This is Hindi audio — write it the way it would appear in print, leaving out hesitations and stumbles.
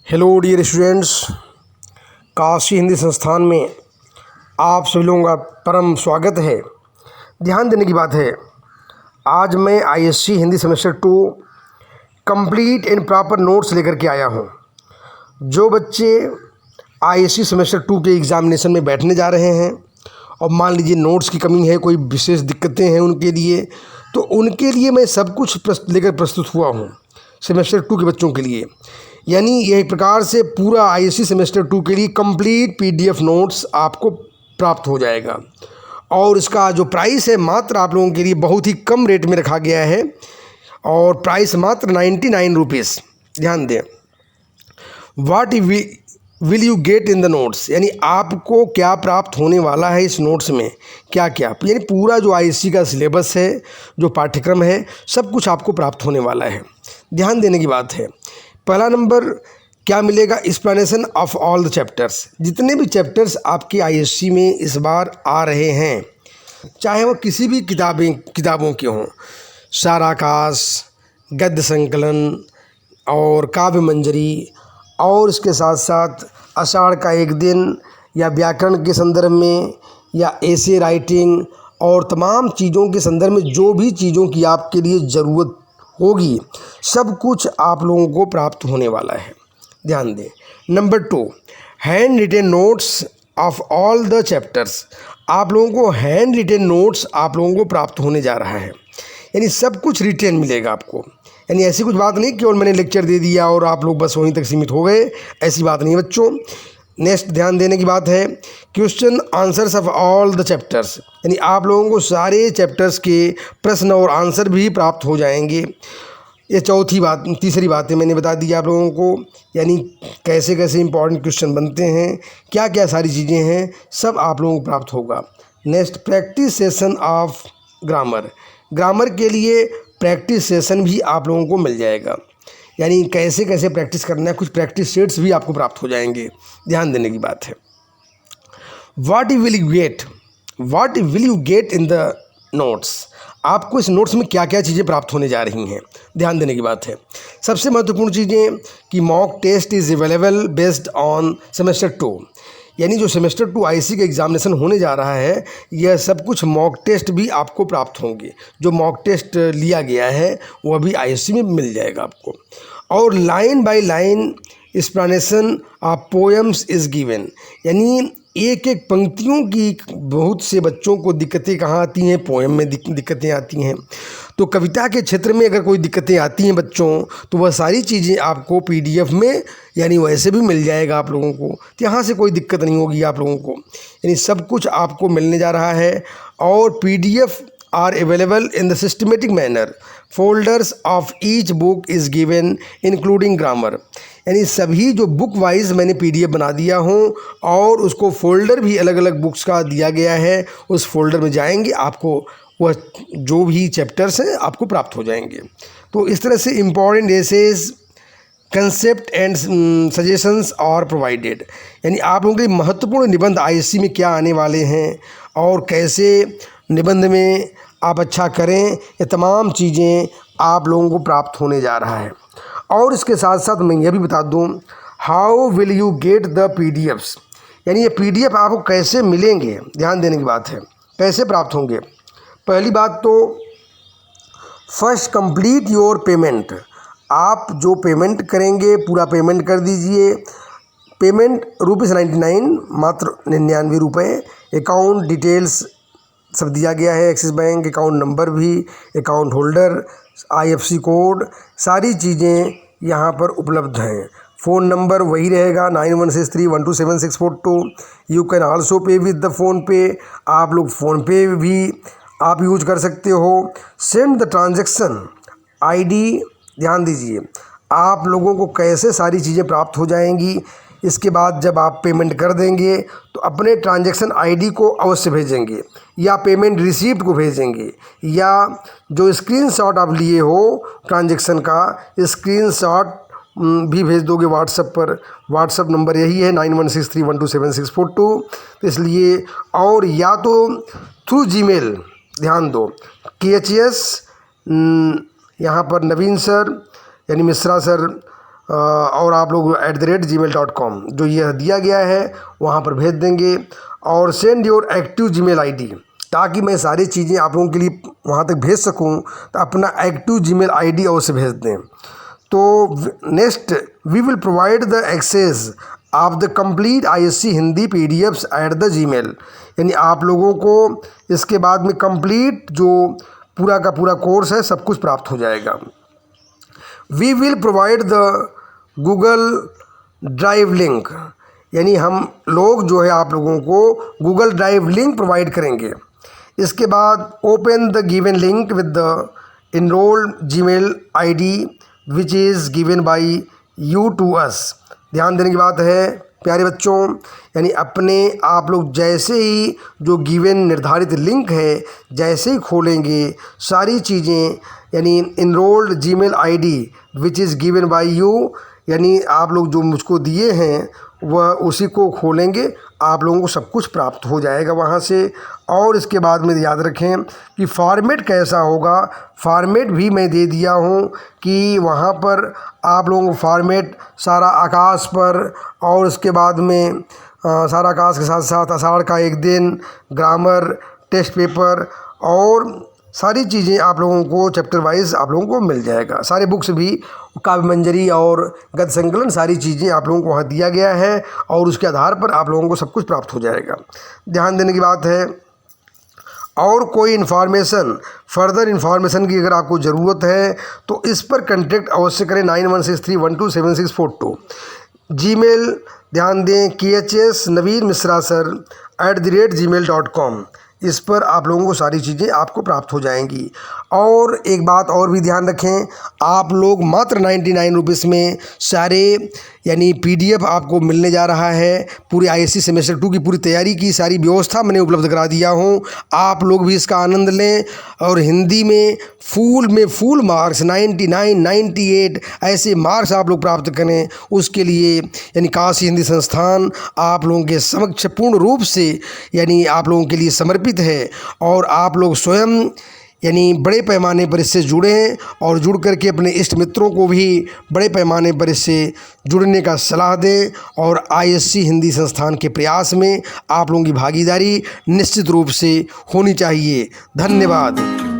Hello dear students, Kashi Hindi Sansthan में आप सभी लोगों का परम स्वागत है। ध्यान देने की बात है, आज मैं ISC Hindi semester 2 complete and proper notes लेकर के आया हूं। जो बच्चे आईएससी सेमेस्टर 2 के एग्ज़ामिनेशन में बैठने जा रहे हैं और मान लीजिए नोट्स की कमी है, कोई विशेष दिक्कतें हैं उनके लिए, तो उनके लिए मैं सब कुछ लेकर प्रस्तुत हुआ हूँ सेमेस्टर 2 के बच्चों के लिए। यानी यह एक प्रकार से पूरा आईएससी सेमेस्टर 2 के लिए कंप्लीट पीडीएफ नोट्स आपको प्राप्त हो जाएगा। और इसका जो प्राइस है मात्र आप लोगों के लिए बहुत ही कम रेट में रखा गया है और प्राइस मात्र 99 रुपीज़। ध्यान दें, what will you get in the notes, यानी आपको क्या प्राप्त होने वाला है इस नोट्स में, क्या क्या, यानी पूरा जो आईएससी का सिलेबस है, जो पाठ्यक्रम है, सब कुछ आपको प्राप्त होने वाला है। ध्यान देने की बात है, पहला नंबर क्या मिलेगा, explanation of all the chapters. जितने भी चैप्टर्स आपके आईएससी में इस बार आ रहे हैं, चाहे वो किसी भी किताबों के हों, साराकाश, गद्य संकलन और काव्य मंजरी, और इसके साथ साथ आषाढ़ का एक दिन, या व्याकरण के संदर्भ में, या एसे राइटिंग, और तमाम चीज़ों के संदर्भ में जो भी चीज़ों की आपके लिए ज़रूरत होगी, सब कुछ आप लोगों को प्राप्त होने वाला है। ध्यान दें। Number 2, hand retain notes of all the chapters. आप लोगों को हैंड रिटेन नोट्स आप लोगों को प्राप्त होने जा रहा है, यानी सब कुछ रिटेन मिलेगा आपको। यानी ऐसी कुछ बात नहीं केवल मैंने लेक्चर दे दिया और आप लोग बस वहीं तक सीमित हो गए, ऐसी बात नहीं बच्चों। नेक्स्ट ध्यान देने की बात है, question answers of all the chapters, यानी आप लोगों को सारे चैप्टर्स के प्रश्न और आंसर भी प्राप्त हो जाएंगे। ये तीसरी बात है, मैंने बता दी आप लोगों को, यानी कैसे कैसे इंपॉर्टेंट क्वेश्चन बनते हैं, क्या क्या सारी चीज़ें हैं, सब आप लोगों को प्राप्त होगा। Next, practice session of grammar के लिए प्रैक्टिस सेशन भी आप लोगों को मिल जाएगा, यानी कैसे कैसे प्रैक्टिस करना है, कुछ प्रैक्टिस सेट्स भी आपको प्राप्त हो जाएंगे। ध्यान देने की बात है। What will you get in the notes, आपको इस नोट्स में क्या क्या चीज़ें प्राप्त होने जा रही हैं, ध्यान देने की बात है। सबसे महत्वपूर्ण चीज़ें कि mock test is available based on semester 2, यानी जो सेमेस्टर 2 आईएससी का एग्जामिनेशन होने जा रहा है, यह सब कुछ मॉक टेस्ट भी आपको प्राप्त होंगे। जो मॉक टेस्ट लिया गया है वह भी आईएससी में मिल जाएगा आपको। और line by line explanation of poems is given, यानी एक एक पंक्तियों की बहुत से बच्चों को दिक्कतें कहाँ आती हैं, पोएम में दिक्कतें आती हैं। तो कविता के क्षेत्र में अगर कोई दिक्कतें आती हैं बच्चों, तो वह सारी चीज़ें आपको पीडीएफ में, यानी वैसे भी मिल जाएगा आप लोगों को, तो यहाँ से कोई दिक्कत नहीं होगी आप लोगों को, यानी सब कुछ आपको मिलने जा रहा है। और PDF are available in the systematic manner, folders of each book is given including grammar, यानी सभी जो बुक वाइज मैंने पीडीएफ बना दिया हूँ और उसको फोल्डर भी अलग अलग बुक्स का दिया गया है। उस फोल्डर में जाएंगे, आपको वह जो भी चैप्टर्स हैं आपको प्राप्त हो जाएंगे। तो इस तरह से important essays, concept and suggestions are provided, यानी आप लोगों के लिए महत्वपूर्ण निबंध आईएससी में क्या आने वाले हैं और कैसे निबंध में आप अच्छा करें, ये तमाम चीज़ें आप लोगों को प्राप्त होने जा रहा है। और इसके साथ साथ मैं यह भी बता दूं, how will you get the PDFs, यानी ये पीडीएफ आपको कैसे मिलेंगे। ध्यान देने की बात है, कैसे प्राप्त होंगे। पहली बात तो फर्स्ट कंप्लीट योर पेमेंट, आप जो पेमेंट करेंगे पूरा पेमेंट कर दीजिए। पेमेंट ₹99, मात्र 99 रुपये। अकाउंट डिटेल्स सब दिया गया है, एक्सिस बैंक अकाउंट नंबर भी, अकाउंट होल्डर, आईएफसी कोड, सारी चीज़ें यहाँ पर उपलब्ध हैं। फ़ोन नंबर वही रहेगा 9163127642। यू कैन आल्सो पे विद द फ़ोन पे, आप लोग फ़ोन पे भी आप यूज कर सकते हो। सेंड द ट्रांजैक्शन आईडी, ध्यान दीजिए आप लोगों को कैसे सारी चीज़ें प्राप्त हो जाएंगी। इसके बाद जब आप पेमेंट कर देंगे तो अपने ट्रांजैक्शन आईडी को अवश्य भेजेंगे, या पेमेंट रिसीप्ट को भेजेंगे, या जो स्क्रीनशॉट आप लिए हो ट्रांजैक्शन का स्क्रीनशॉट भी भेज दोगे व्हाट्सएप पर। व्हाट्सएप नंबर यही है 9163127642। तो इसलिए, और या तो थ्रू जीमेल, ध्यान दो, KHS यहाँ पर नवीन सर यानी मिश्रा सर और आप लोग @gmail.com जो यह दिया गया है वहाँ पर भेज देंगे। और send your active Gmail ID, ताकि मैं सारी चीज़ें आप लोगों के लिए वहाँ तक भेज सकूँ, तो अपना एक्टिव जीमेल आईडी अवश्य भेज दें। तो next, we will provide the access of the complete ISC Hindi PDFs at the Gmail, यानी आप लोगों को इसके बाद में कंप्लीट जो पूरा का पूरा कोर्स है सब कुछ प्राप्त हो जाएगा। We will provide the Google drive link, यानी हम लोग जो है आप लोगों को गूगल ड्राइव लिंक प्रोवाइड करेंगे। इसके बाद open the given link with the enrolled Gmail ID which is given by you to us. ध्यान देने की बात है प्यारे बच्चों, यानी अपने आप लोग जैसे ही जो गिवन निर्धारित लिंक है जैसे ही खोलेंगे, सारी चीज़ें यानी enrolled Gmail ID which is given by you, यानी आप लोग जो मुझको दिए हैं वह उसी को खोलेंगे, आप लोगों को सब कुछ प्राप्त हो जाएगा वहाँ से। और इसके बाद में याद रखें कि फॉर्मेट कैसा होगा, फॉर्मेट भी मैं दे दिया हूँ कि वहाँ पर आप लोगों को फॉर्मेट सारा आकाश पर, और उसके बाद में सारा आकाश के साथ साथ आषाढ़ का एक दिन, ग्रामर, टेस्ट पेपर और सारी चीज़ें आप लोगों को चैप्टर वाइज आप लोगों को मिल जाएगा। सारे बुक्स भी, काव्य मंजरी और गद्य संकलन, सारी चीज़ें आप लोगों को वहाँ दिया गया है और उसके आधार पर आप लोगों को सब कुछ प्राप्त हो जाएगा। ध्यान देने की बात है। और कोई इन्फॉर्मेशन, फर्दर इन्फॉर्मेशन की अगर आपको ज़रूरत है तो इस पर कंटेक्ट अवश्य करें 9163127642। जीमेल ध्यान दें KHS नवीन मिश्रा सर @gmail.com, इस पर आप लोगों को सारी चीज़ें आपको प्राप्त हो जाएंगी। और एक बात और भी ध्यान रखें, आप लोग मात्र 99 रुपीज़ में सारे यानी PDF आपको मिलने जा रहा है। पूरे ISC सेमेस्टर 2 की पूरी तैयारी की सारी व्यवस्था मैंने उपलब्ध करा दिया हूँ, आप लोग भी इसका आनंद लें। और हिंदी में फुल मार्क्स 99, 98 ऐसे मार्क्स आप लोग प्राप्त करें, उसके लिए यानी काशी हिंदी संस्थान आप लोगों के समक्ष पूर्ण रूप से यानी आप लोगों के लिए समर्पित है। और आप लोग स्वयं यानी बड़े पैमाने पर इससे जुड़ें और जुड़ करके अपने इष्ट मित्रों को भी बड़े पैमाने पर इससे जुड़ने का सलाह दें। और ISC हिंदी संस्थान के प्रयास में आप लोगों की भागीदारी निश्चित रूप से होनी चाहिए। धन्यवाद।